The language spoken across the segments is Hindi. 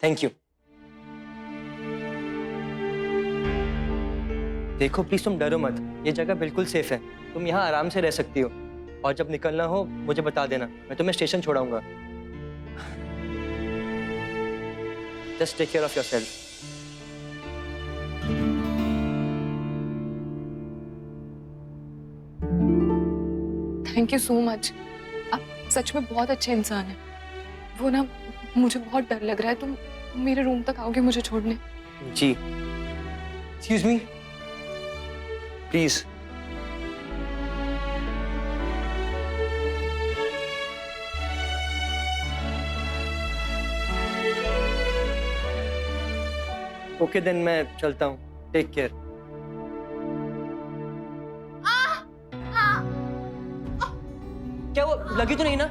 Thank you. देखो प्लीज तुम डरो मत, ये जगह बिल्कुल सेफ है, तुम यहाँ आराम से रह सकती हो। और जब निकलना हो मुझे बता देना, मैं तुम्हें स्टेशन छोड़ाऊंगा। Just take care of yourself. Thank you so much. आप सच में बहुत अच्छे इंसान हैं। वो ना, मुझे बहुत डर लग रहा है। तुम मेरे रूम तक आओगे मुझे छोड़ने? जी। Excuse me please. Okay then मैं चलता हूँ, टेक केयर। क्या वो लगी तो नहीं ना?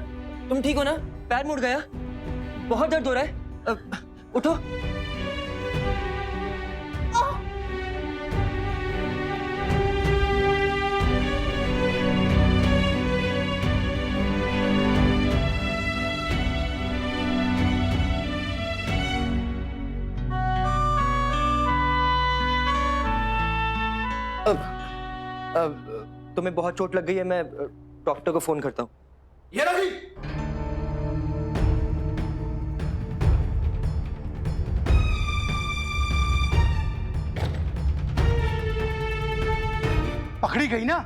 तुम ठीक हो ना? पैर मुड़ गया? बहुत दर्द हो रहा है? उठो। तुम्हें बहुत चोट लग गई है, मैं डॉक्टर को फोन करता हूँ। ये रही। पकड़ी गई ना?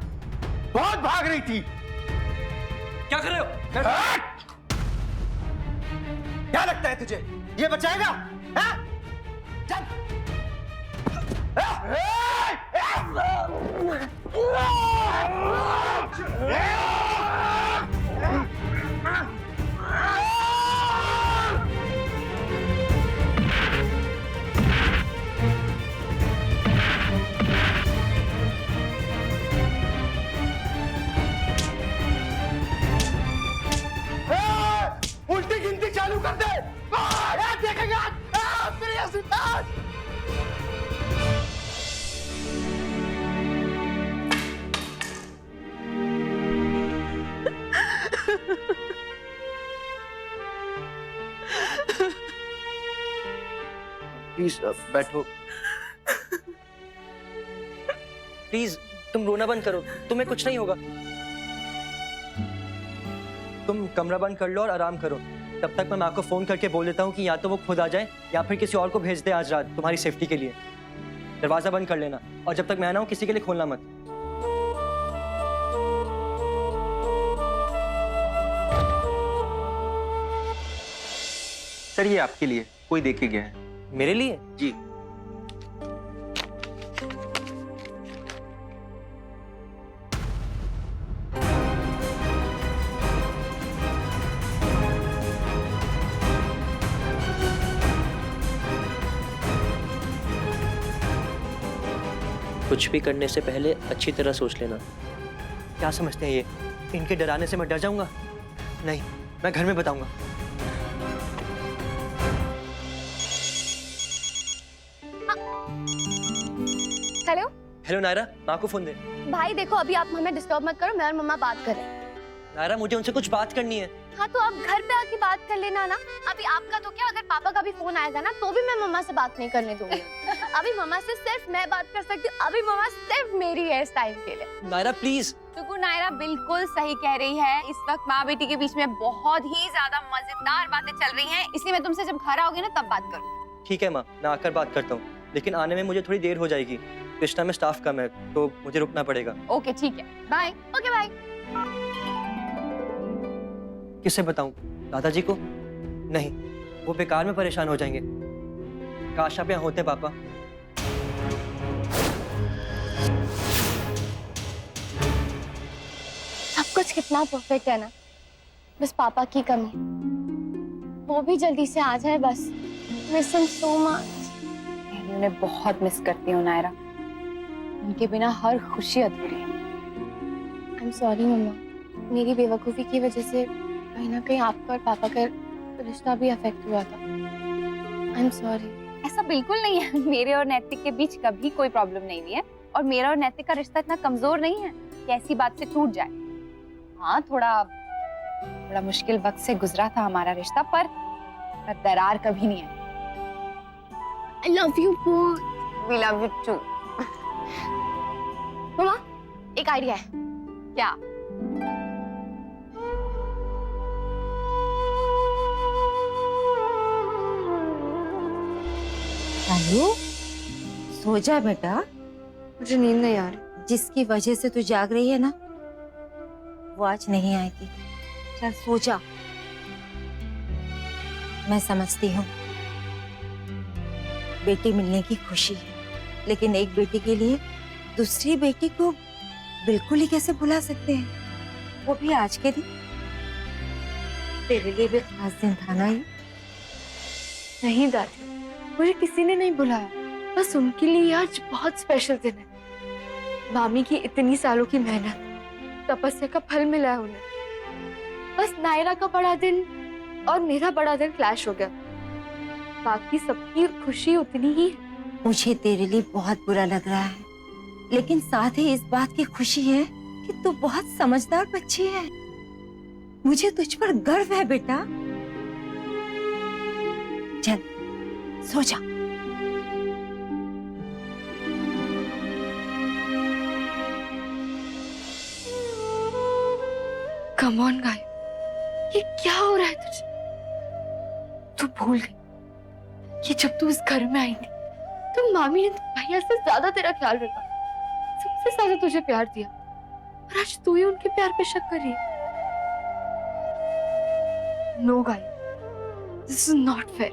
बहुत भाग रही थी। क्या कर रहे हो? क्या लगता है तुझे ये बचाएगा? हाँ? चल। उल्टी गिनती चालू कर दे। देखेगा मेरे सुल्तान। प्लीज बैठो। प्लीज तुम रोना बंद करो, तुम्हें कुछ नहीं होगा। तुम कमरा बंद कर लो और आराम करो। तब तक मैं माँ को फोन करके बोल देता हूँ कि या तो वो खुद आ जाए या फिर किसी और को भेज दे आज रात, तुम्हारी सेफ्टी के लिए। दरवाजा बंद कर लेना और जब तक मैं ना हूँ किसी के लिए खोलना मत। सर ये आपके लिए, कोई दे के गया है। मेरे लिए? जी। कुछ भी करने से पहले अच्छी तरह सोच लेना। क्या समझते हैं ये? इनके डराने से मैं डर जाऊंगा? नहीं, मैं घर में बताऊंगा। हेलो। हेलो नायरा, माँ को फोन दे। भाई देखो, अभी आप हमें डिस्टर्ब मत करो, मैं और मम्मा बात कर रहे हैं। नायरा मुझे उनसे कुछ बात करनी है। हाँ तो आप घर पे आके बात कर लेना ना। अभी आपका तो क्या, अगर पापा का भी फोन आएगा ना तो भी मैं मम्मा से बात नहीं करने दूंगी। अभी मम्मा से सिर्फ मैं बात कर सकती हूँ। अभी मम्मा सिर्फ मेरी है इस टाइम के लिए। नायरा प्लीज। सुकू, नायरा बिल्कुल सही कह रही है। इस वक्त माँ बेटी के बीच में बहुत ही ज्यादा मजेदार बातें चल रही हैं, इसलिए मैं तुमसे जब घर आओगी ना तब बात करूँ। ठीक है माँ, मैं आकर बात करता हूँ, लेकिन आने में मुझे थोड़ी देर हो जाएगी। कृष्णा में स्टाफ कम है तो मुझे रुकना पड़ेगा। ओके ठीक है, बाय। Okay bye. किससे बताऊं? दादाजी को? नहीं, वो बेकार में परेशान हो जाएंगे। काश आप यहाँ होते पापा। सब कुछ कितना परफेक्ट है ना, बस पापा की कमी। वो भी जल्दी से आ जाए बस। Miss him so much. मैं उन्हें बहुत मिस करती हूँ नायरा, उनके बिना हर खुशी अधूरी है। आई एम सॉरी मम्मा, मेरी बेवकूफ़ी की वजह से कहीं ना कहीं आपका और पापा का रिश्ता भी अफेक्ट हुआ था। I am sorry. ऐसा बिल्कुल नहीं है, मेरे और नैतिक के बीच कभी कोई प्रॉब्लम नहीं हुई है और मेरा और नैतिक का रिश्ता इतना कमजोर नहीं है कि ऐसी बात से टूट जाए। हाँ, थोड़ा मुश्किल वक्त से गुजरा था हमारा रिश्ता, पर दरार कभी नहीं आई। I love you both. We love you too. मम्मा, एक आइडिया है। क्या? हेलो, सो जा बेटा। मुझे नींद नहीं आ रही। जिसकी वजह से तू जाग रही है ना, वो आज नहीं आएगी। चल सो जा। मैं समझती हूँ बेटी मिलने की खुशी है, लेकिन एक बेटी के लिए दूसरी बेटी को बिल्कुल ही कैसे भुला सकते हैं, वो भी आज के दिन। तेरे लिए भी खास दिन था ना ये। नहीं दादी, मुझे किसी ने नहीं बुलाया, बस उनके लिए आज बहुत स्पेशल दिन है। मामी की इतनी सालों की मेहनत, तपस्या का फल मिला है उन्हें। बस नायरा का बड़ा दिन और मेरा बड़ा दिन क्लैश हो गया। बाकी सबकी खुशी उतनी ही है। मुझे तेरे लिए बहुत बुरा लग रहा है, लेकिन साथ ही इस बात की खुशी है कि तू बहुत समझदार बच्ची है। मुझे तुझ पर गर्व है बेटा। चल सो जा। कम ऑन गाय, ये क्या हो रहा है तुझे? तू भूल गई कि जब तू इस घर में आई थी तो मामी ने भैया से ज्यादा तेरा ख्याल रखा, सबसे ज्यादा तुझे प्यार दिया, और आज तू ही उनके प्यार पे शक कर रही है। No guy, this is not fair.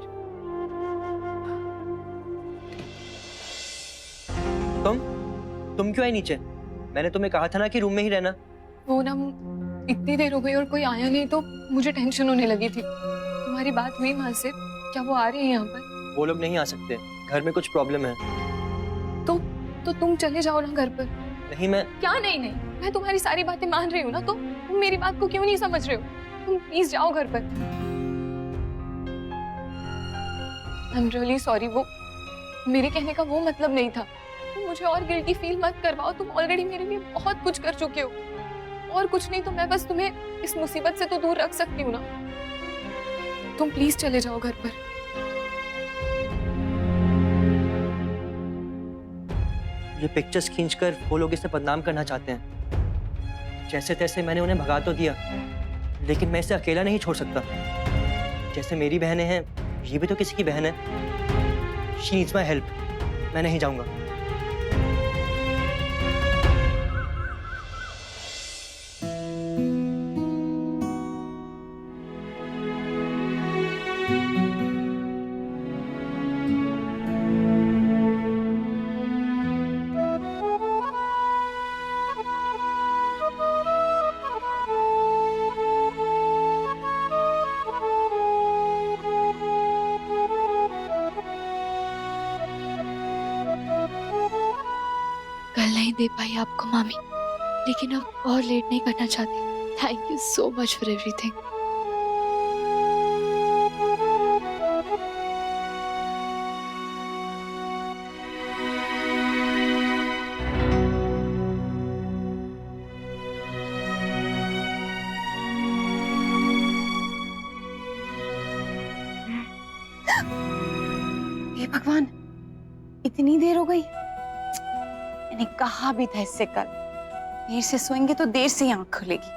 तुम क्यों आई नीचे? मैंने तुम्हें कहा था ना कि रूम में ही रहना। वो ना, इतनी देर हो गई और कोई आया नहीं तो मुझे टेंशन होने लगी थी। तुम्हारी बात हुई माँ से? क्या वो आ रही है यहाँ पर? वो लोग नहीं आ सकते, घर में कुछ प्रॉब्लम है। तो तुम चले जाओ ना घर पर। नहीं, मैं क्या नहीं नहीं, मैं तुम्हारी सारी बातें मान रही हूँ ना, तो तुम मेरी बात को क्यों नहीं समझ रहे हो? तुम प्लीज जाओ घर पर। आई एम रियली सॉरी, वो मेरे कहने का वो मतलब नहीं था। तुम मुझे और गिल्टी फील मत करवाओ, तुम ऑलरेडी मेरे लिए बहुत कुछ कर चुके हो। और कुछ नहीं तो मैं बस तुम्हें इस मुसीबत से तो दूर रख सकती हूँ ना। तुम प्लीज चले जाओ घर पर। ये पिक्चर्स खींचकर वो लोग इसे बदनाम करना चाहते हैं। जैसे तैसे मैंने उन्हें भगा तो दिया, लेकिन मैं इसे अकेला नहीं छोड़ सकता। जैसे मेरी बहनें हैं, ये भी तो किसी की बहन है। She needs my help. मैं नहीं जाऊंगा। कल नहीं दे पाई आपको मामी, लेकिन अब और लेट नहीं करना चाहती। Thank you so much for everything. हे भगवान, इतनी देर हो गई। मैंने कहा भी था इससे कल, देर से सोएंगे तो देर से ही आंख खुलेगी।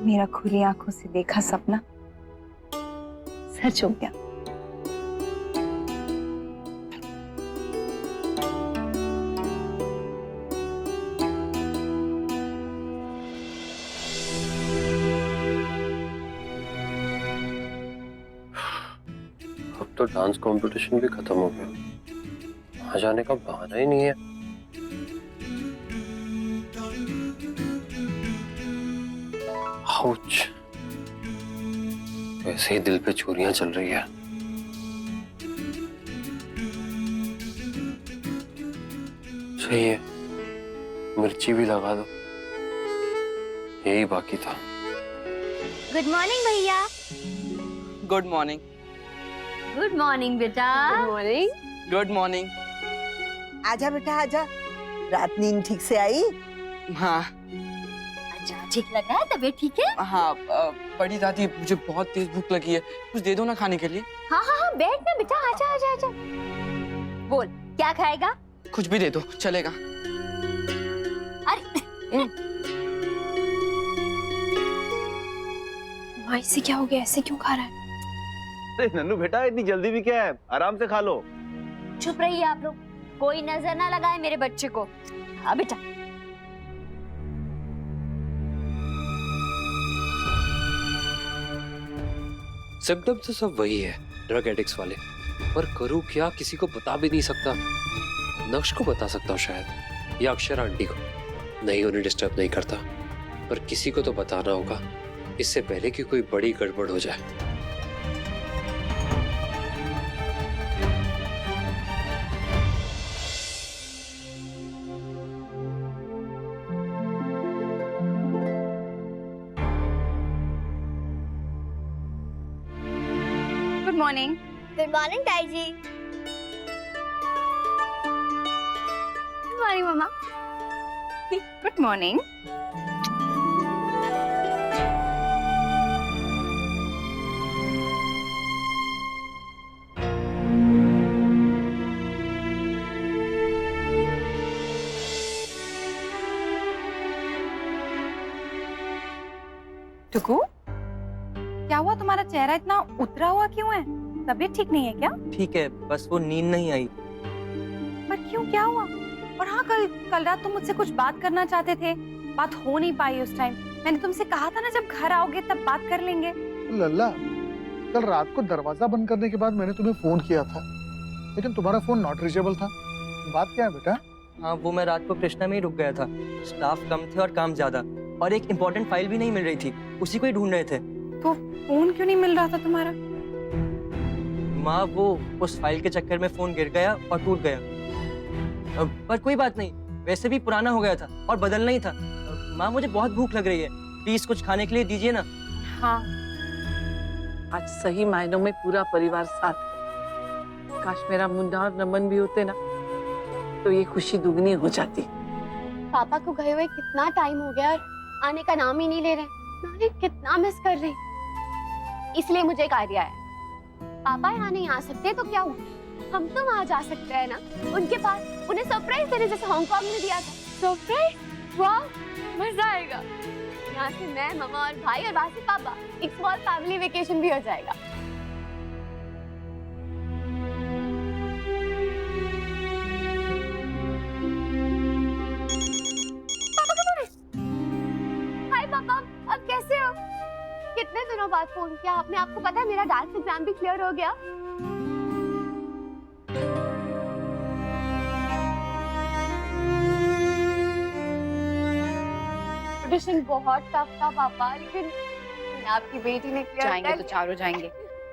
मेरा खुली आंखों से देखा सपना सच हो गया। अब तो डांस कंपटीशन भी खत्म हो गया, वहां जाने का बहाना ही नहीं है। आउच, वैसे ही दिल पे चोरियां चल रही है। सही है, मिर्ची भी लगा दो, यही बाकी था। गुड मॉर्निंग भैया। Good morning. गुड मॉर्निंग बेटा। Good morning. Good morning. आजा बेटा आजा, रात नींद ठीक से आई? हाँ अच्छा ठीक लग रहा है, तबीयत ठीक है? हाँ बड़ी दादी मुझे बहुत तेज भूख लगी है, कुछ दे दो ना खाने के लिए। हाँ हाँ हाँ बैठ ना बेटा, आजा आजा आजा। बोल क्या खाएगा? कुछ भी दे दो चलेगा। अरे माँ इससे क्या हो गया, ऐसे क्यों खा रहा है? अरे नन्नू बेटा इतनी जल्दी भी क्या है, आराम से खा लो। चुप रहिए आप लोग, कोई नजर ना लगाए मेरे बच्चे को। हाँ बेटा। सिम्टम्स तो सब वही है, ड्रग एडिक्ट्स वाले, पर करूँ क्या, किसी को बता भी नहीं सकता। नक्श को बता सकता हूँ शायद, या अक्षरा आंटी को। नहीं, उन्हें डिस्टर्ब नहीं करता, पर किसी को तो बताना होगा, इससे पहले कि कोई बड़ी गड़बड़ हो जाए। Good morning. गुड मॉर्निंग ताई जी। गुड मॉर्निंग मम्मा। Good morning. टुकू, क्या हुआ, तुम्हारा चेहरा इतना उतरा हुआ क्यों है? तबीयत ठीक नहीं है क्या? ठीक है, बस वो नींद नहीं आई। पर क्यों, क्या हुआ? और हाँ, कल रात तुम मुझसे कुछ बात करना चाहते थे, बात हो नहीं पाई उस टाइम। मैंने तुमसे कहा था ना जब घर आओगे तब बात कर लेंगे। लल्ला, कल रात को दरवाजा बंद करने के बाद मैंने तुम्हें फोन किया था, लेकिन तुम्हारा फोन नॉट रीचेबल था। बात क्या है बेटा? हाँ, वो मैं रात को कृष्णा में ही रुक गया था। स्टाफ कम थे और काम ज्यादा, और एक इम्पोर्टेंट फाइल भी नहीं मिल रही थी, उसी को ही ढूंढ रहे थे। तो फोन क्यों नहीं मिल रहा था तुम्हारा? माँ, वो उस फाइल के चक्कर में फोन गिर गया और टूट गया। पर कोई बात नहीं, वैसे भी पुराना हो गया था और बदलना ही था। माँ, मुझे बहुत भूख लग रही है, प्लीज कुछ खाने के लिए दीजिए ना। हाँ, आज सही मायनों में पूरा परिवार साथ है। काश मेरा मुन्ना और नमन भी होते ना, तो ये खुशी दुगनी हो जाती। पापा को गए हुए कितना टाइम हो गया और आने का नाम ही नहीं ले रहे। मैं उन्हें कितना मिस कर रही। इसलिए मुझे एक आइडिया है। पापा यहाँ नहीं आ सकते तो क्या हुआ, हम तो वहाँ जा सकते हैं ना उनके पास, उन्हें सरप्राइज देने जैसे हांगकांग में दिया था। सरप्राइज, वाह मजा आएगा। यहाँ से मैं, मम्मा और भाई, और वहाँ से पापा, एक स्मॉल फैमिली वेकेशन भी हो जाएगा। हाय पापा, अब कैसे हो? कितने दिनों बाद फोन किया आपने। आपको पता है मेरा डांस एग्जाम भी क्लियर हो गया। ऑडिशन बहुत टफ था पापा, लेकिन आपकी बेटी ने क्लियर जाएंगे तो चारों जाएंगे।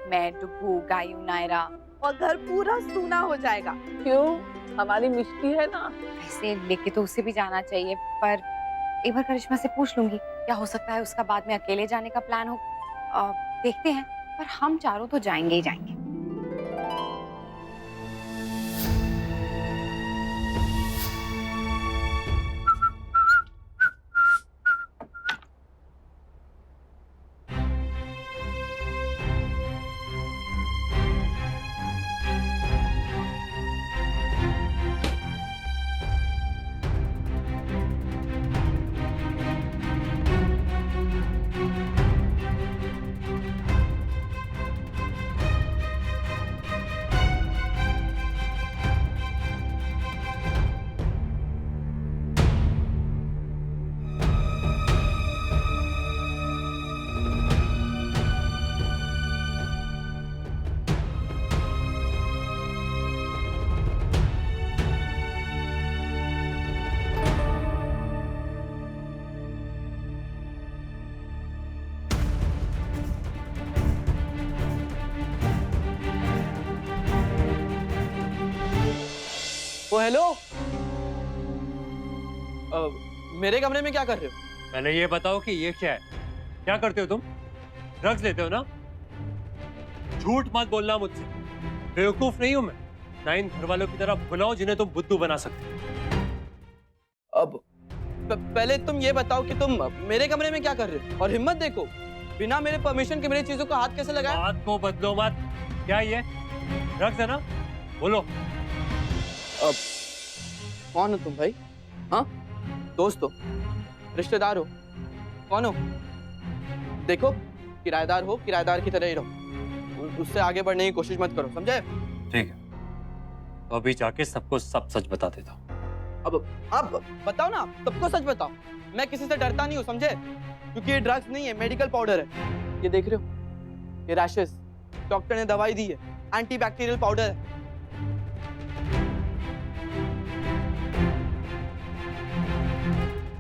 मैं, डुग्गू, गायू, नायरा, और घर पूरा सूना हो जाएगा। क्यों, हमारी मिष्टी है ना। ऐसे लेके तो उसे भी जाना चाहिए, पर एक बार करिश्मा से पूछ लूंगी, क्या हो सकता है उसका बाद में अकेले जाने का प्लान हो। देखते हैं, पर हम चारों तो जाएंगे ही जाएंगे। ओ हेलो, मेरे कमरे में क्या कर रहे हो? पहले ये बताओ कि ये क्या है, क्या करते हो तुम? ड्रग्स लेते हो ना? झूठ मत बोलना मुझसे। बेवकूफ नहीं हूं मैं, ना इन घर वालों की तरह भुलाओ जिन्हें तुम बुद्धू बना सकते हो। अब पहले तुम ये बताओ कि तुम मेरे कमरे में क्या कर रहे हो, और हिम्मत देखो बिना मेरे परमिशन के मेरी चीजों को हाथ कैसे लगाया? बात को बदलो मत। क्या ये ड्रग्स है ना? बोलो। अब कौन हो तुम भाई? हाँ, दोस्त हो, रिश्तेदार हो, कौन हो? देखो, किराएदार हो, किराएदार की तरह ही रहो, उससे आगे बढ़ने की कोशिश मत करो, समझे? ठीक है, तो अभी जाके सबको सब सच बता देता हूँ। अब बताओ ना, सबको सच बताओ। मैं किसी से डरता नहीं हूँ, समझे? क्योंकि ये ड्रग्स नहीं है, मेडिकल पाउडर है। ये देख रहे हो, ये रैशेस, डॉक्टर ने दवाई दी है, एंटीबैक्टीरियल पाउडर है।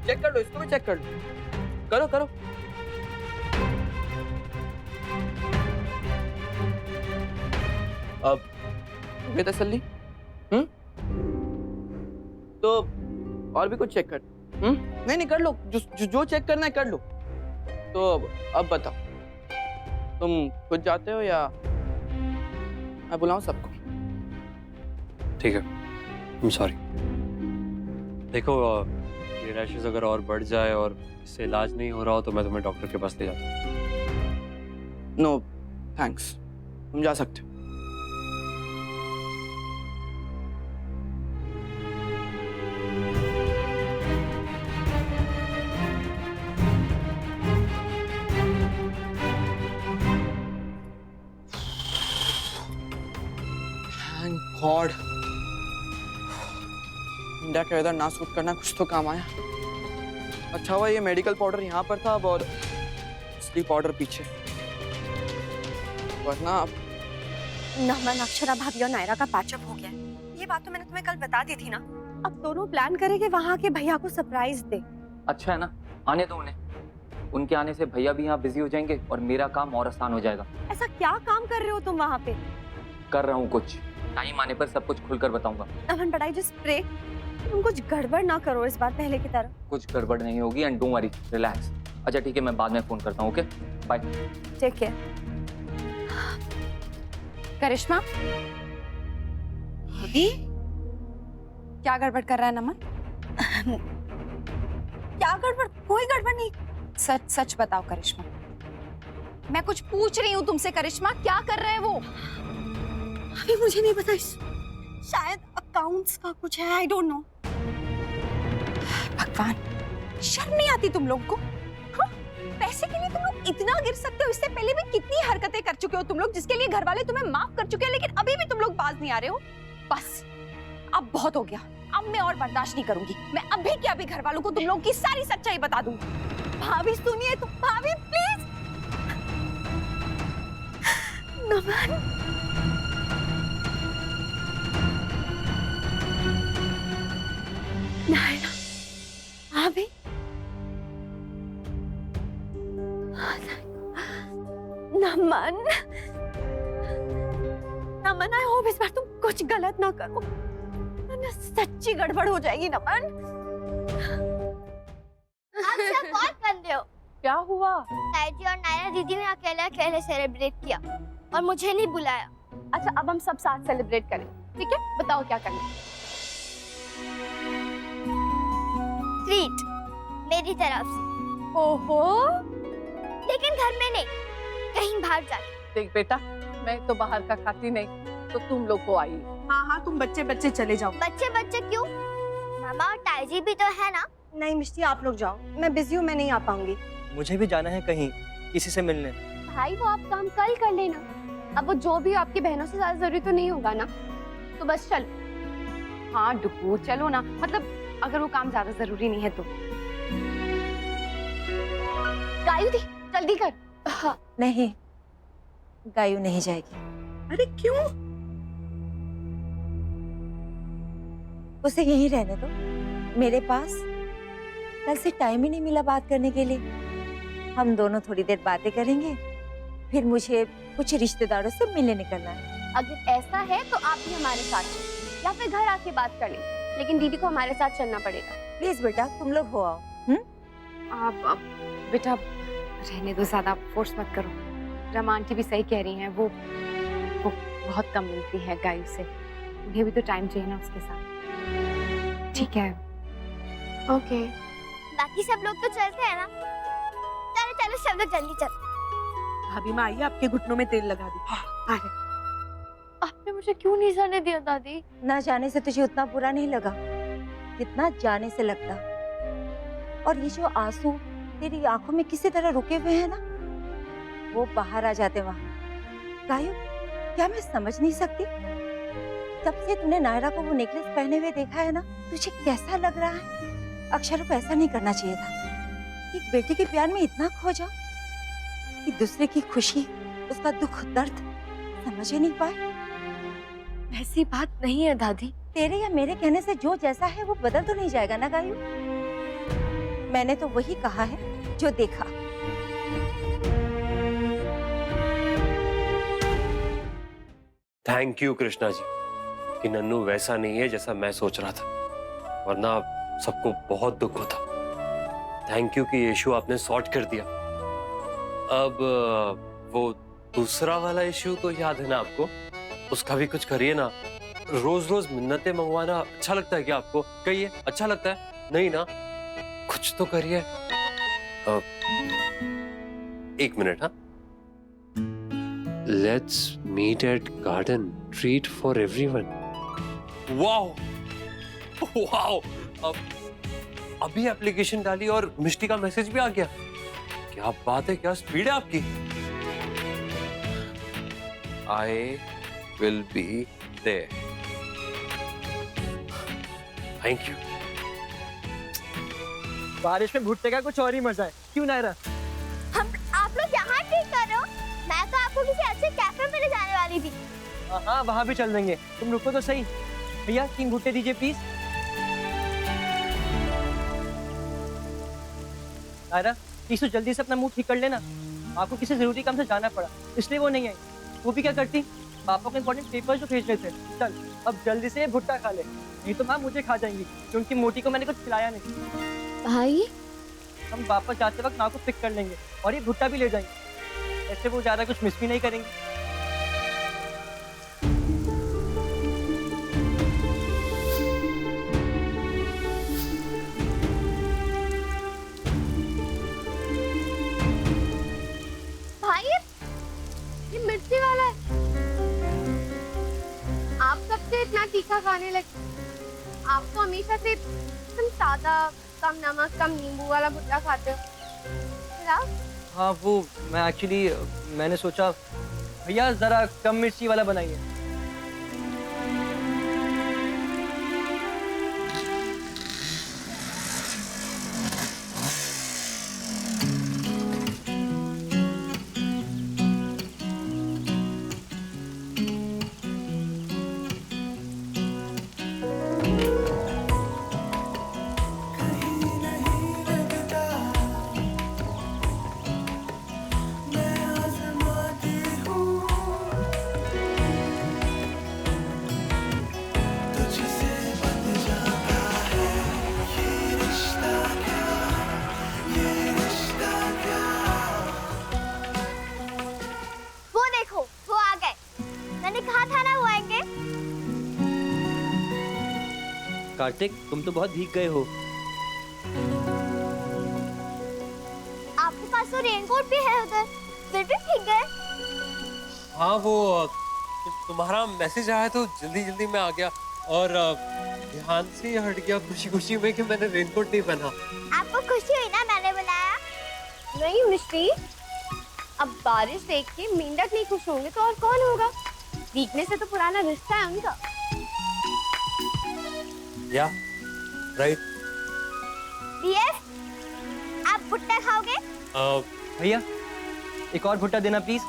चेक कर लो, इसको भी चेक कर लो, करो करो। अब बेतसल्ली? तो और भी कुछ चेक कर? नहीं कर लो, जो चेक करना है कर लो। तो अब बताओ, तुम खुद जाते हो या मैं बुलाऊं सबको? ठीक है, I'm सॉरी। देखो, ये रैशेस अगर और बढ़ जाए और इससे इलाज नहीं हो रहा हो तो मैं तुम्हें डॉक्टर के पास ले जाता हूँ। नो थैंक्स, तुम जा सकते हो। थैंक गॉड, इंडिया का इधर ना सूट करना कुछ तो काम आया। अच्छा हुआ ये मेडिकल पाउडर यहाँ पर था, अब और असली पाउडर पीछे, वरना नमन, अक्षरा भाभी और नायरा का पैचअप हो गया है। ये बात तो मैंने तुम्हें कल बता दी थी ना। अब दोनों प्लान करेंगे वहाँ के भैया को सरप्राइज दे। अच्छा है ना, आने दो उन्हें। उनके आने से भैया भी यहाँ बिजी हो जाएंगे और मेरा काम और आसान हो जाएगा। ऐसा क्या काम कर रहे हो तुम वहाँ पे? कर रहा हूँ कुछ, टाइम आने पर सब कुछ खुलकर बताऊंगा। नमन बट आई जस्ट प्रे तुम कुछ गड़बड़ ना करो इस बार पहले की तरह। कुछ गड़बड़ नहीं होगी एंड डोंट वरी, रिलैक्स। अच्छा ठीक है, मैं बाद में फोन करता हूँ। Okay bye. ठीक है। करिश्मा, दीदी क्या गड़बड़ कर रहा है नमन? क्या गड़बड़? कोई गड़बड़ नहीं। सच सच बताओ करिश्मा, मैं कुछ पूछ रही हूँ तुमसे। करिश्मा क्या कर रहे हैं वो? अभी मुझे नहीं पता, शायद अकाउंट्स का कुछ है, आई डोंट नो। भगवान, शर्म नहीं आती तुम लोग को? हाँ? पैसे के लिए तुम लोग इतना गिर सकते हो? इससे पहले भी कितनी हरकतें कर चुके हो तुम लोग, जिसके लिए घर वाले तुम्हें माफ कर चुके हैं, लेकिन अभी भी तुम लोग बाज नहीं आ रहे हो। बस अब बहुत हो गया, अब मैं और बर्दाश्त नहीं करूंगी। मैं अभी के अभी घर वालों को तुम लोग की सारी सच्चाई बता दूंगी। भाभी सुनिए तो, भाभी प्लीज। नमन, नायरा, भाभी, नमन, नमन, आई होप इस बार तुम कुछ गलत ना करो, वरना सच्ची गड़बड़ हो जाएगी। नमन, आप सब बहुत गंदे हो। क्या हुआ? ताईजी और नायरा दीदी ने अकेले अकेले सेलिब्रेट किया और मुझे नहीं बुलाया। अच्छा अब हम सब साथ सेलिब्रेट करें, ठीक है? बताओ क्या करना। ट्रीट मेरी तरफ से। ओहो, लेकिन घर में नहीं, कहीं बाहर जाके। देख बेटा, मैं तो बाहर का खाती नहीं, तो तुम लोग को आई। हाँ हाँ, तुम बच्चे बच्चे चले जाओ। बच्चे बच्चे क्यों? मामा और ताईजी भी तो है ना। नहीं मिष्टी, आप लोग जाओ, मैं बिजी हूँ, मैं नहीं आ पाऊंगी। मुझे भी जाना है कहीं किसी से मिलने। भाई वो आप काम कल कर लेना। अब वो जो भी आपकी बहनों से ज्यादा जरूरी तो नहीं होगा ना, तो बस चलो। हाँ डुकू, चलो ना, मतलब अगर वो काम ज्यादा जरूरी नहीं है तो। गायु दी, जल्दी कर। हाँ। नहीं, गायु नहीं जाएगी। अरे क्यों? उसे यहीं रहने दो, मेरे पास कल से टाइम ही नहीं मिला बात करने के लिए। हम दोनों थोड़ी देर बातें करेंगे, फिर मुझे कुछ रिश्तेदारों से मिलने निकलना है। अगर ऐसा है तो आप भी हमारे साथ चलो, या फिर घर आके बात कर लें, लेकिन दीदी को हमारे साथ चलना पड़ेगा। प्लीज बेटा, तुम लोग हो आओ। आप बेटा रहने दो, ज्यादा फोर्स मत करो। रमा आंटी भी सही कह रही हैं, वो बहुत कम मिलती है गायु से, उन्हें भी तो टाइम चाहिए ना उसके साथ। ठीक है, ओके। बाकी सब लोग तो चलते हैं ना। चलो चलो सब लोग जल्दी चलो। भाभी माँ आइए, आपके घुटनों में तेल लगा दी। आ रहे। आपने मुझे क्यों नहीं जाने दिया दादी? ना जाने से तुझे उतना बुरा नहीं लगा जितना जाने से लगता। और ये जो आंसू तेरी आंखों में किसी तरह रुके हुए हैं ना, वो बाहर आ जाते वहां। गायु, क्या मैं समझ नहीं सकती, जब से तूने नायरा को वो नेकलेस पहने हुए देखा है ना, तुझे कैसा लग रहा है? अक्षर को ऐसा नहीं करना चाहिए था। एक बेटे के प्यार में इतना खो जाओ कि दूसरे की खुशी, उसका दुख दर्द समझ ही नहीं पाए। ऐसी बात नहीं है दादी। तेरे या मेरे कहने से जो जैसा है वो बदल तो नहीं जाएगा ना गायु? मैंने तो वही कहा है जो देखा। थैंक यू कृष्णा जी कि नन्नू वैसा नहीं है जैसा मैं सोच रहा था, वरना सबको बहुत दुख होता। थैंक यू कि ये इशू आपने सॉर्ट कर दिया। अब वो दूसरा वाला इशू तो याद है ना आपको, उसका भी कुछ करिए ना। रोज रोज मिन्नतें मंगवाना अच्छा लगता है क्या आपको? कहिए, अच्छा लगता है? नहीं ना, कुछ तो करिए। एक मिनट। हाँ, let's meet at garden, treat for everyone. Wow wow, अभी एप्लीकेशन डाली और मिष्टी का मैसेज भी आ गया। क्या बात है, क्या स्पीड है आपकी। I will be there. Thank you. बारिश में भुट्टे का कुछ और ही मजा है, क्यों नायरा? हम आप लोग यहाँ ठीक कर रहे हो? मैं तो आपको किसी अच्छे कैफे में ले जाने वाली थी। हाँ, वहाँ भी चल देंगे, तुम रुको तो सही। भैया 3 भुट्टे दीजिए प्लीज। नायरा प्लीज तो जल्दी से अपना मुंह ठीक कर लेना। आपको किसी जरूरी काम से जाना पड़ा, इसलिए वो नहीं आई। वो भी क्या करती, पापा को इम्पोर्टेंट पेपर जो भेजने थे। चल अब जल्दी से भुट्टा खा ले, नहीं तो माँ मुझे खा जाएंगी, क्योंकि मोटी को मैंने कुछ खिलाया नहीं। भाई हम वापस जाते वक्त माँ को पिक कर लेंगे और ये भुट्टा भी ले जाएंगे, ऐसे वो ज्यादा कुछ मिस भी नहीं करेंगे। भाई ये मिर्ची वाला है। आप सबसे इतना तीखा खाने लगे। आप तो हमेशा से तुम सादा, कम नमक, कम नींबू वाला भुट्टा खाते हो। फिर आप? हाँ वो मैंने सोचा भैया जरा कम मिर्ची वाला बनाइए। कार्तिक तुम तो बहुत भीग गए हो। आपके पास तो रेनकोट भी है उधर, फिर भी भीग गए। हाँ वो तुम्हारा मैसेज आया तो जल्दी जल्दी में आ गया और ध्यान से हट गया खुशी खुशी में कि मैंने रेनकोट नहीं पहना। आपको खुशी हुई ना मैंने बुलाया? नहीं मिष्टी, अब बारिश देख के मेंढक नहीं खुश होंगे तो और कौन होगा? भीगने से तो पुराना रिश्ता है उनका। या राइट। बीएफ, आप भुट्टा खाओगे? भैया एक और भुट्टा देना प्लीज।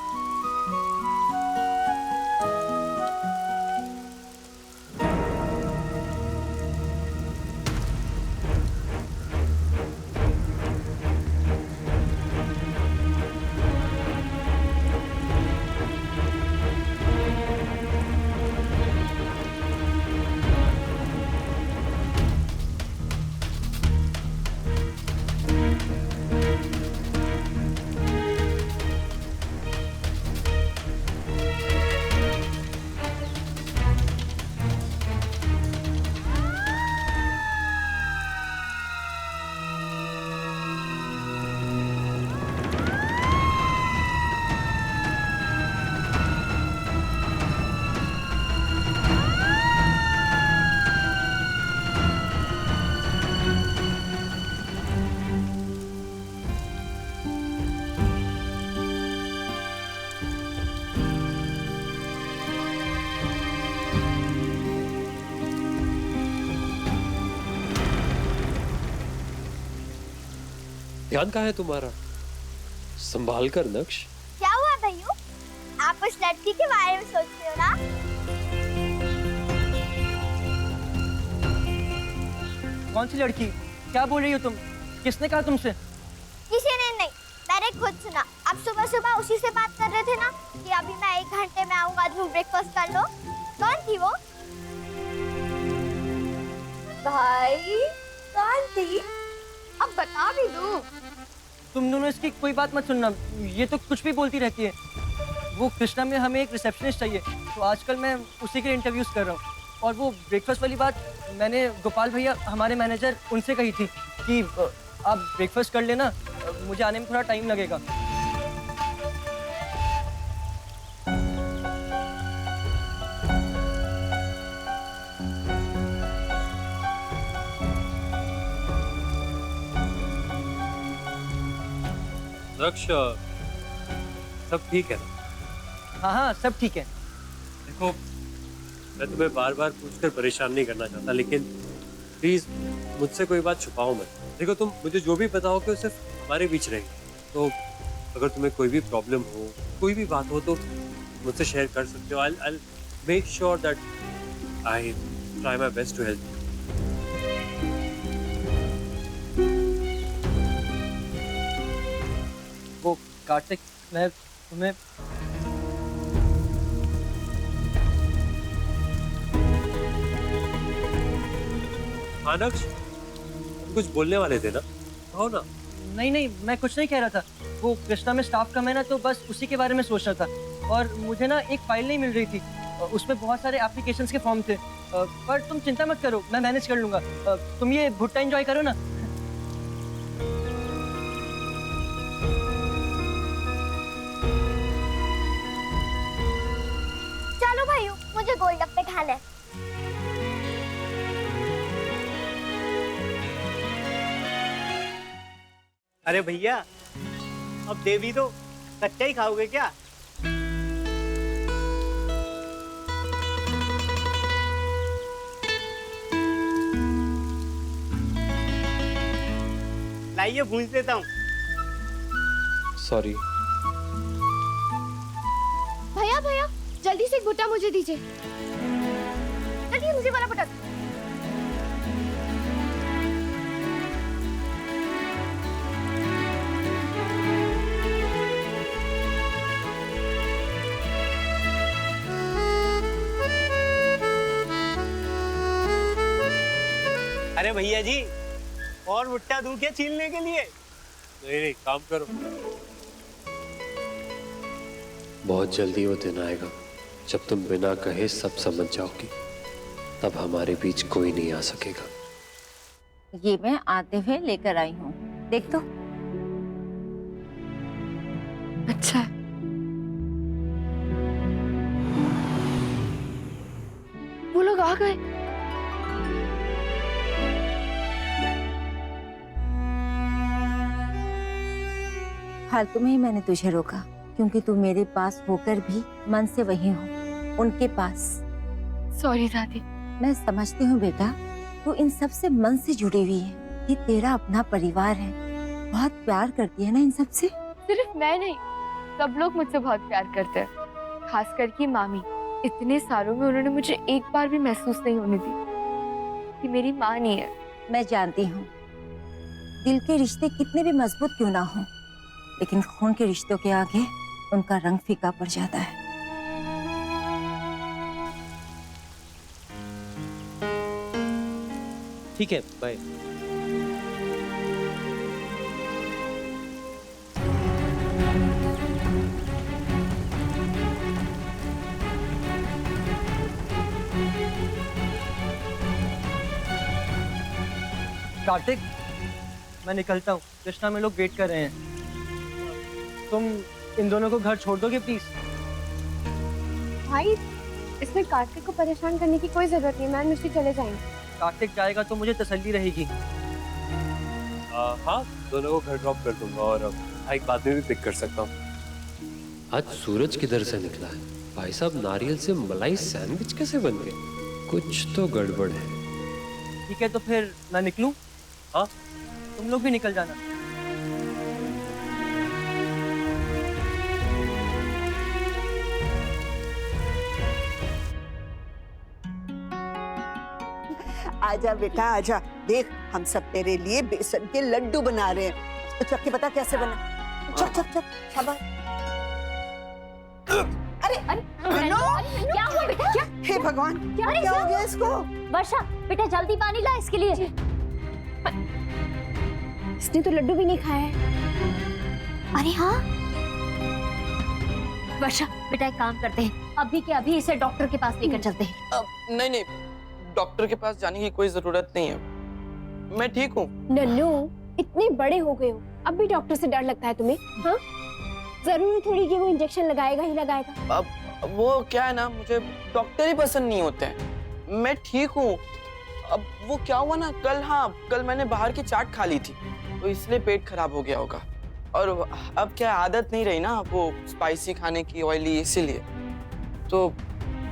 ध्यान कहाँ है तुम्हारा? संभाल कर नक्श। क्या हुआ भैया? आप उस लड़की के बारे में सोच रहे हो ना? कौन सी लड़की? क्या बोल रही हो तुम? किसने कहा तुमसे? किसी ने नहीं, मैंने खुद सुना। आप सुबह सुबह उसी से बात कर रहे थे ना कि अभी मैं 1 घंटे में आऊंगा, तुम ब्रेकफास्ट कर लो। कौन थी वो? भाई कौन थी? अब बता भी दो। तुम दोनों इसकी कोई बात मत सुनना, ये तो कुछ भी बोलती रहती है। वो कृष्णा में हमें एक रिसेप्शनिस्ट चाहिए, तो आजकल मैं उसी के इंटरव्यूज कर रहा हूँ। और वो ब्रेकफास्ट वाली बात मैंने गोपाल भैया हमारे मैनेजर उनसे कही थी कि आप ब्रेकफास्ट कर लेना, मुझे आने में थोड़ा टाइम लगेगा। नक्श, सब ठीक है ना? हाँ हाँ, सब ठीक है। देखो, मैं तुम्हें बार बार पूछकर परेशान नहीं करना चाहता, लेकिन प्लीज मुझसे कोई बात छुपाओ मत। देखो, तुम मुझे जो भी बताओगे सिर्फ हमारे बीच रहेगी। तो अगर तुम्हें कोई भी प्रॉब्लम हो, कोई भी बात हो, तो मुझसे शेयर कर सकते हो। I'll make sure that I try my best to help you. वो कार्तिक, मैं तुम्हें हाँ नक्श, तुम कुछ बोलने वाले थे ना? कहो ना। नहीं नहीं, मैं कुछ नहीं कह रहा था। वो कृष्णा में स्टाफ कम है ना, तो बस उसी के बारे में सोच रहा था। और मुझे ना एक फाइल नहीं मिल रही थी, उसमें बहुत सारे एप्लीकेशंस के फॉर्म थे। पर तुम चिंता मत करो, मैं मैनेज कर लूंगा। तुम ये भुट्टा एंजॉय करो ना। चलो भाइयों, मुझे गोलगप्पे खाने हैं। अरे भैया, अब दे भी दो, कच्चा ही खाओगे क्या? लाइए भूंज देता हूँ। सॉरी। भैया भैया, जल्दी से एक भुट्टा मुझे दीजिए। जल्दी मुझे वाला भुट्टा। अरे भैया जी, और भुट्टा दूं क्या छीलने के लिए? नहीं नहीं, काम करो। बहुत जल्दी वो दिन आएगा जब तुम बिना कहे सब समझ जाओगी, तब हमारे बीच कोई नहीं आ सकेगा। ये मैं आते हुए लेकर आई हूँ, देख तो। अच्छा है। वो लोग आ गए। फालतू में ही मैंने तुझे रोका, क्योंकि तू मेरे पास होकर भी मन से वही हो, उनके पास। सॉरी दादी। मैं समझती हूँ बेटा, तू इन सब से मन से जुड़ी हुई है। ये तेरा अपना परिवार है, बहुत प्यार करती है ना इन सब से। सिर्फ मैं नहीं, सब लोग मुझसे बहुत प्यार करते हैं, खास करके मामी। इतने सालों में उन्होंने मुझे एक बार भी महसूस नहीं होने दी कि मेरी माँ नहीं है। मैं जानती हूँ, दिल के रिश्ते कितने भी मजबूत क्यों ना हो, लेकिन खून के रिश्तों के आगे उनका रंग फीका पड़ जाता है। ठीक है, बाय। कार्तिक, मैं निकलता हूँ, कृष्णा में लोग वेट कर रहे हैं। तुम इन दोनों को घर छोड़ दोगे प्लीज? भाई, इसमें कार्तिक को परेशान करने की कोई जरूरत नहीं, मैं मिश्री चले जाएंगे। कार्तिक जाएगा तो मुझे तसल्ली रहेगी। हाँ, दोनों को घर ड्रॉप कर दूंगा और बाइक बाद में भी पिक कर सकता हूँ। आज सूरज किधर से निकला है? भाई साहब, नारियल से मलाई सैंडविच कैसे बन गए? कुछ तो गड़बड़ है। ठीक है, तो फिर मैं निकलूं? हाँ, तुम लोग भी निकल जाना। आजा बेटा आजा, देख हम सब तेरे लिए बेसन के लड्डू बना रहे हैं। तो चख के बता कैसे बना। चख चख चख, शाबाश। अरे अरे हेलो, क्या हुआ बेटा? क्या हे भगवान, क्या क्या हो गया इसको? वर्षा बेटा जल्दी पानी ला इसके लिए। इसने तो लड्डू भी नहीं खाया है। अरे हाँ वर्षा बेटा एक काम करते हैं, अभी के अभी इसे डॉक्टर के पास लेकर चलते हैं। नहीं नहीं, डॉक्टर के पास जाने की कोई जरूरत नहीं है, मैं ठीक हूँ। नन्नू इतने बड़े हो गए हो, अब भी डॉक्टर से डर लगता है तुम्हें? हाँ जरूरी थोड़ी कि वो इंजेक्शन लगाएगा ही लगाएगा। अब वो क्या है ना, मुझे डॉक्टर ही पसंद नहीं होते हैं, मैं ठीक हूँ। अब वो क्या हुआ ना, कल मैंने बाहर की चाट खा ली थी, तो इसलिए पेट खराब हो गया होगा। और अब क्या आदत नहीं रही ना वो स्पाइसी खाने की, ऑयली, इसीलिए। तो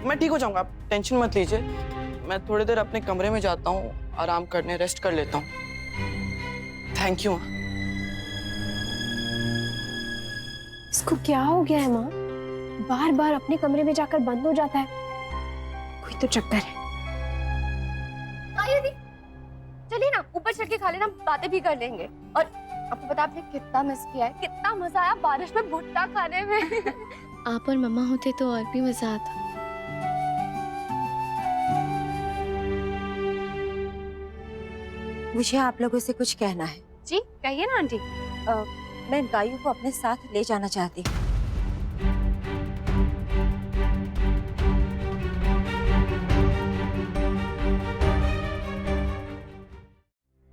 मैं ठीक हो जाऊंगा, आप टेंशन मत लीजिए। मैं थोड़ी देर अपने कमरे में जाता हूँ, आराम करने, रेस्ट कर लेता हूँ। Thank you. इसको क्या हो गया है माँ? बार बार अपने कमरे में जाकर बंद हो जाता है, कोई तो चक्कर है। आयुधि चलिए ना ऊपर चढ़ के खा लेना, बातें भी कर लेंगे। और आपको पता आपने कितना मिस किया है, कितना मजा आया बारिश में भुट्टा खाने में। आप और मम्मा होते तो और भी मजा आता। मुझे आप लोगों से कुछ कहना है। जी कहिए ना आंटी। मैं गायू को अपने साथ ले जाना चाहती हूँ।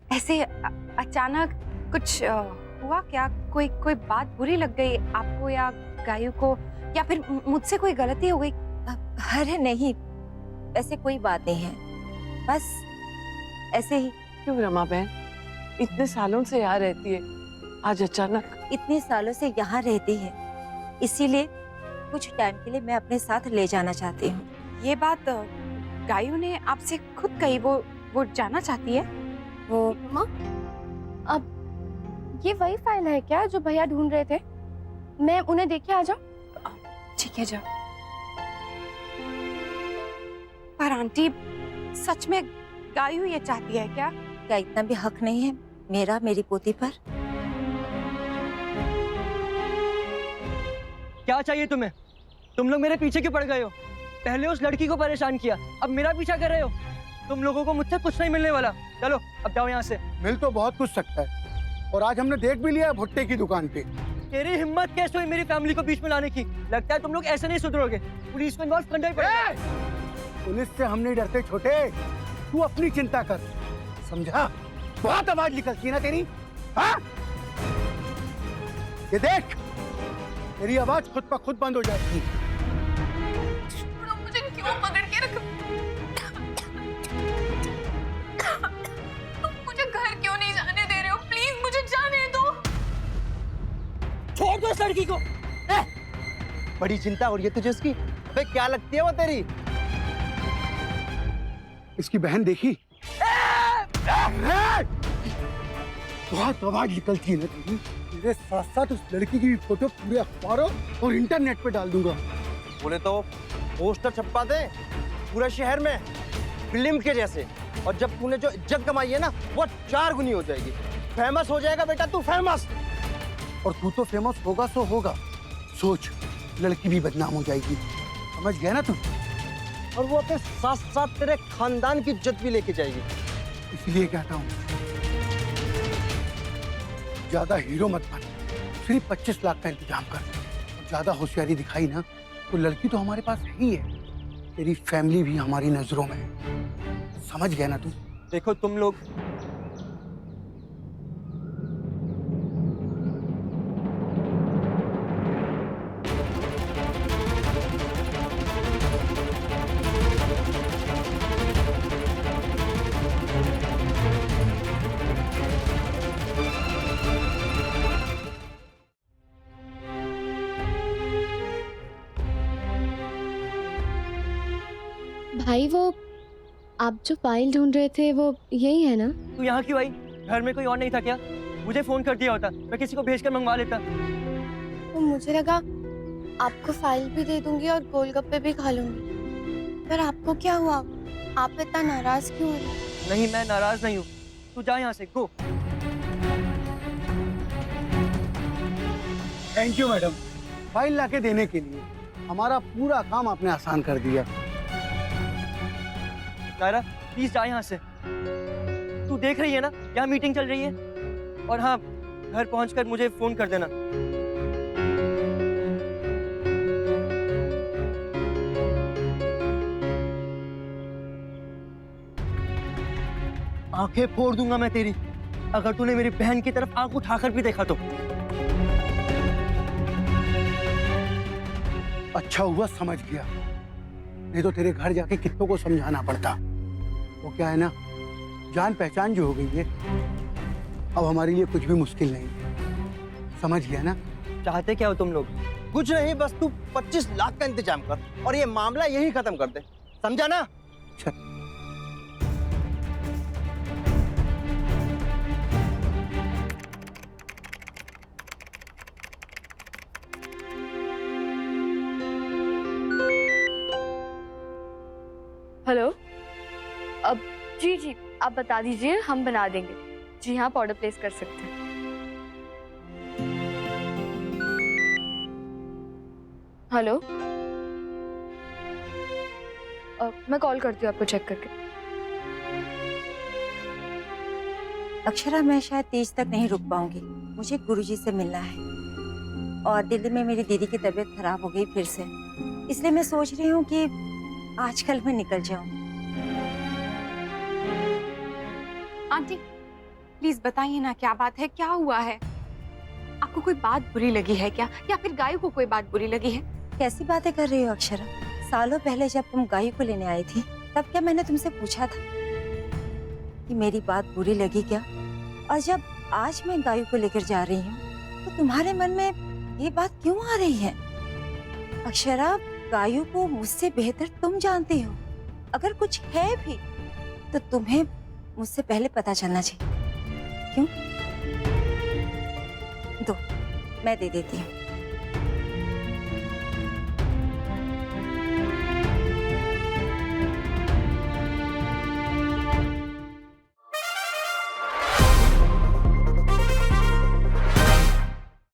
ऐसे अचानक कुछ हुआ क्या? कोई बात बुरी लग गई आपको या गायू को, या फिर मुझसे कोई गलती हो गई? अरे नहीं, ऐसे कोई बात नहीं है, बस ऐसे ही। क्यों रमा बहन, इतने सालों से यहाँ रहती है, आज अचानक? इतने सालों से यहाँ रहती है, इसीलिए कुछ टाइम के लिए मैं अपने साथ ले जाना चाहती हूँ। ये बात गायू ने आपसे खुद कही? वो जाना चाहती है? वो माँ अब ये वही फाइल है क्या जो भैया ढूंढ रहे थे? मैं उन्हें देख के आ जाऊं? ठीक है, जाओ। पर आंटी सच में गायू ये चाहती है क्या? क्या इतना भी हक नहीं है मेरा मेरी पोती पर? क्या चाहिए तुम्हें? तुम लोग मेरे पीछे क्यों पड़ गए हो? पहले उस लड़की को परेशान किया, अब मेरा पीछा कर रहे हो। तुम लोगों को मुझसे कुछ नहीं मिलने वाला। चलो अब जाओ यहाँ से। मिल तो बहुत कुछ सकता है, और आज हमने देख भी लिया है भुट्टे की दुकान पे। तेरी हिम्मत कैसे हुई मेरी फैमिली को बीच में लाने की? लगता है तुम लोग ऐसे नहीं सुधरोगे, पुलिस को इन्वॉल्व करना ही पड़ेगा। पुलिस से हम नहीं डरते छोटे, तू अपनी चिंता कर, समझा? बहुत आवाज निकलती है ना तेरी, हाँ? ये देख, तेरी आवाज खुद पर खुद बंद हो जाएगी। मुझे क्यों पकड़ के रख? तुम मुझे घर क्यों नहीं जाने दे रहे हो? प्लीज मुझे जाने दो। छोड़ दो इस लड़की को। बड़ी चिंता हो रही है तुझे उसकी? अबे क्या लगती है वो तेरी? इसकी बहन देखी? बहुत आवाज निकलती है ना तेरी। तेरे साथ साथ उस लड़की की भी फोटो पूरे अखबारों और इंटरनेट पे डाल दूंगा। बोले तो पोस्टर छपवा दे पूरे शहर में, फिल्म के जैसे। और जब तूने जो इज्जत कमाई है ना, वो 4 गुनी हो जाएगी। फेमस हो जाएगा बेटा तू, फेमस। और तू तो फेमस होगा सो होगा, सोच लड़की भी बदनाम हो जाएगी, समझ गया ना तू? और वो अपने साथ साथ तेरे खानदान की इज्जत भी लेके जाएगी। इसलिए कहता हूँ ज्यादा हीरो मत बन, सिर्फ 25 लाख का इंतजाम कर। और ज्यादा होशियारी दिखाई ना तो लड़की तो हमारे पास ही है, तेरी फैमिली भी हमारी नजरों में है, समझ गया ना तू? देखो तुम लोग भाई वो आप जो फाइल ढूंढ रहे थे वो यही है ना? तू यहाँ क्यों आई? घर में कोई और नहीं था क्या? मुझे फोन कर दिया होता, मैं किसी को भेजकर मंगवा लेता। तो मुझे लगा आपको फाइल भी दे दूंगी और गोलगप्पे भी खा लूंगी। पर आपको क्या हुआ? आप इतना नाराज क्यों हो रहे? नहीं, मैं नाराज नहीं हूँ। तू जा यहाँ से, गो। थैंक यू मैडम, फाइल लाके देने के लिए। हमारा पूरा काम आपने आसान कर दिया। नायरा प्लीज जा यहाँ से। तू देख रही है ना यहाँ मीटिंग चल रही है। और हाँ, घर पहुंचकर मुझे फोन कर देना। आंखें फोड़ दूंगा मैं तेरी, अगर तूने मेरी बहन की तरफ आंख उठाकर भी देखा तो। अच्छा हुआ समझ गया, नहीं तो तेरे घर जाके कितनों को समझाना पड़ता। वो क्या है ना, जान पहचान जो हो गई है, अब हमारे लिए कुछ भी मुश्किल नहीं है। समझ गया ना? चाहते क्या हो तुम लोग? कुछ नहीं, बस तू 25 लाख का इंतजाम कर और ये मामला यही खत्म कर दे, समझा ना? हेलो। अब जी जी आप बता दीजिए, हम बना देंगे। जी हाँ, आप ऑर्डर प्लेस कर सकते हैं। हेलो। मैं कॉल करती हूँ आपको चेक करके। अक्षरा, मैं शायद 30 तक नहीं रुक पाऊंगी, मुझे गुरुजी से मिलना है। और दिल्ली में मेरी दीदी की तबीयत खराब हो गई फिर से, इसलिए मैं सोच रही हूँ कि आजकल मैं निकल जाऊं। आंटी प्लीज बताइए ना, क्या बात है, क्या हुआ है? आपको कोई बात बुरी लगी है क्या, या फिर गायू को कोई बात बुरी लगी है? कैसी बातें कर रही हो अक्षरा? सालों पहले जब तुम गायू को लेने आई थी, तब क्या मैंने तुमसे पूछा था कि मेरी बात बुरी लगी क्या? और जब आज मैं गायू को लेकर जा रही हूँ, तो तुम्हारे मन में ये बात क्यों आ रही है? अक्षरा, गायू को मुझसे बेहतर तुम जानती हो। अगर कुछ है भी तो तुम्हें मुझसे पहले पता चलना चाहिए। क्यों? दो, मैं दे देती हूँ।